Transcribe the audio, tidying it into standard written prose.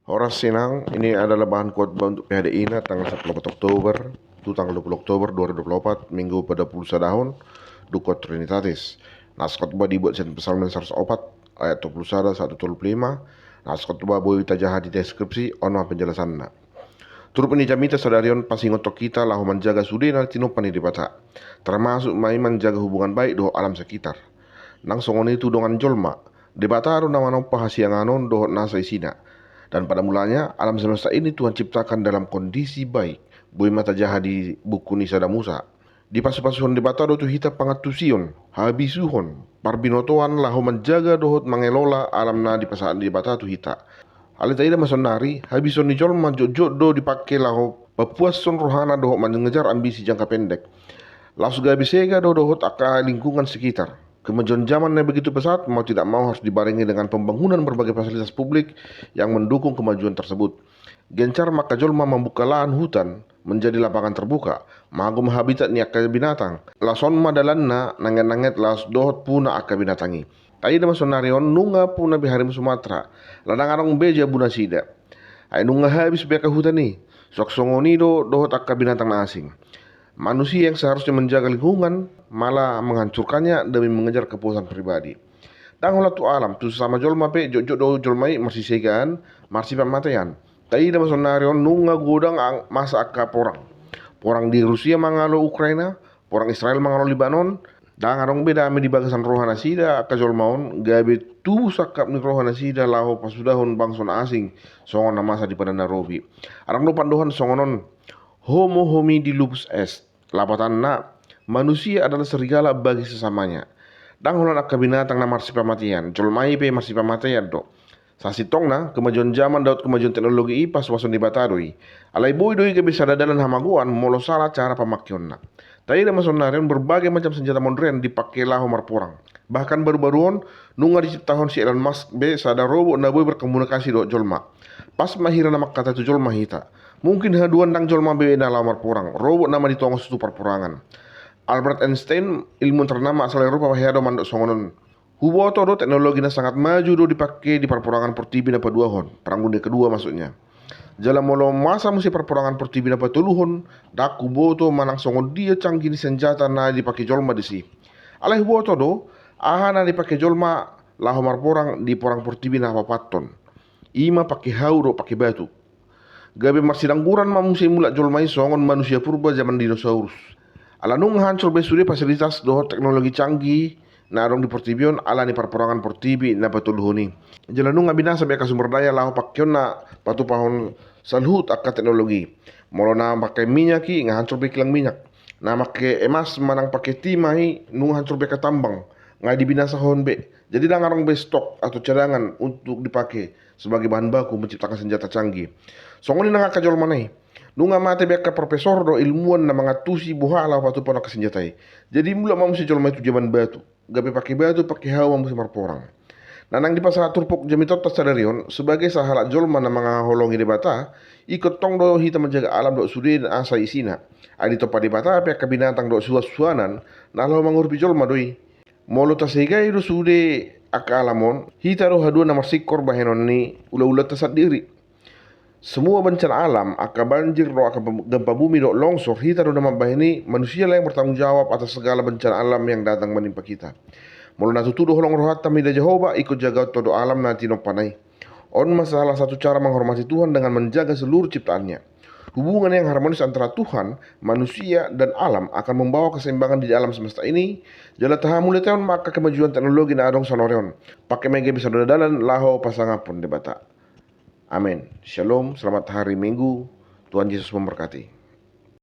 Horas Sinang, ini adalah bahan khotbah untuk PHDI tanggal 14 Oktober, itu tanggal 20 Oktober 2024, Minggu pada puluh tahun, Duko Trinitatis. Nas khotbah dibuat sen Psalmen 104, ayat 21 125. Nas khotbah boleh jahat di deskripsi, ono penjelasannya. Turut ini jamita sadarion pasingotok kita lahu menjaga sudena tinopan di bata, termasuk mai menjaga hubungan baik doh alam sekitar. Nang songon itu dongan jolma, debataru nama nopa hasianganon doh nasa isina. Dan pada mulanya alam semesta ini Tuhan ciptakan dalam kondisi baik. Bui mata jahat di buku Nisada Musa. Di pasu-pasuhon debata dotu hita pangatusion, habisuhon, parbinotoan lahu menjaga dohot mengelola alam na di pasaan debata tu hita. Alita ida masonari, habison ni jol manjojot do dipakai lahu papuason rohana dohot mengejar ambisi jangka pendek. Lasu gabi sega dohot aka lingkungan sekitar. Kemajuan zaman yang begitu pesat, mau tidak mau harus dibarengi dengan pembangunan berbagai fasilitas publik yang mendukung kemajuan tersebut. Gencar maka jolma membuka lahan hutan menjadi lapangan terbuka, magum habitat ni akka binatang. Lason madalanna nanget-nanget las dohot puna akka binatangi. Tayo naman sonarion nunga puna biharim Sumatera. Ladang arang beja buna sida. Ay nunga habis beka hutan ni. Sok songonido dohot akka binatang na asing. Manusia yang seharusnya menjaga lingkungan malah menghancurkannya demi mengejar kepuasan pribadi. Dan tu alam tu sama jolma pe jok do jolmai masih segan masih pamatayan. Tadi dalam sonarion nunga godang masa akka porang di Rusia mangalo Ukraina, porang Israel mangalo Libanon. Dan arong beda ame di bagasan rohana sida akka jolmaon gabe tu sakap ni rohana sida laho pasudahon bangson asing songon na masa di pada Nairobi. Arang lo pandohan songonon Homo homini lupus est. Lapatan na, manusia adalah serigala bagi sesamanya. Dan hulan akka binatang na marsipamatian. Jolmai pe marsipamatian do. Sasitong na, kemajuan zaman daud kemajuan teknologi ipas wason dibatadoi. Alay boy doi ke bisa dadalan hamaguan molo salah cara pamakyon na. Tadi dalam sonarion berbagai macam senjata modern dipakai lahu marporang. Bahkan baru-baruan nunga di tahun si Elon Musk be sada robot na boy berkomunikasi do jolma. Pas mahira nama kata tu jolma hita. Mungkin haduan dang jolma be na lamar porang. Robot nama ditongos itu perporangan. Albert Einstein ilmu ternama asal Eropa wahado mandok songonon. Huboto do teknologi na sangat maju do dipakai di perporangan portibi na paduahon. Perang dunia kedua maksudnya. Jalan molo masa musim perporangan portibi na patuluhon. Dak huboto manang songon dia canggih ni senjata na dipakai jolma disi. Alai huboto do ahana dipakai jolma lahomar porang di porang portibi na papaton. Ima pakai hauro pakai batu. Gabe marsidangguran mamusia mulak jolmai songon manusia purba zaman dinosaurus. Alanung hancur besuri fasilitas doh teknologi canggih na arong di portibion ala ni perporangan portibi na patuluhuni. Jalanung binasa beka sumber daya lahu pakyon na patu pahon salhut akka teknologi. Molo na pakai minyak ki ngahancur bekilang minyak. Na make emas manang pakai timai nung hancur beka tambang. Ngai dibinasa hon be. Jadi dangarong be stok atau cadangan untuk dipakai sebagai bahan baku menciptakan senjata canggih. Songoni nang kakajol manai. Nunga mate beka profesor do ilmuwan na mga tusi buhala patu pona kesenjatai. Jadi mula mau si jolma itu zaman batu. Gabe pakai batu pakai hawa musim marporang. Nanang di pasar turpok jamitot tas sadarion sebagai sahala jolma na mga holongi di bata ikut tong do hita menjaga alam do sudin asa isina. Adi topa di bata pek binatang do suas-suanan na lo mangurpi jolma doi. Molo tasega do sude akalamon hita do hadua na marsikor bahenon ni ula-ula tasat diri. Semua bencana alam, aka banjir, do aka gempa bumi, do longsor, hita do nama bahini manusia lah yang bertanggung jawab atas segala bencana alam yang datang menimpa kita. Mula natutuduh holong rohata mida Jehovah ikut jaga todo alam nanti no panai. On masalah satu cara menghormati Tuhan dengan menjaga seluruh ciptaannya. Hubungan yang harmonis antara Tuhan, manusia, dan alam akan membawa keseimbangan di alam semesta ini. Jala tahamule teon maka kemajuan teknologi na adong sanoreon. Pakai mega bisa dadalan laho pasangapun debata. Amin. Shalom, selamat hari Minggu. Tuhan Yesus memberkati.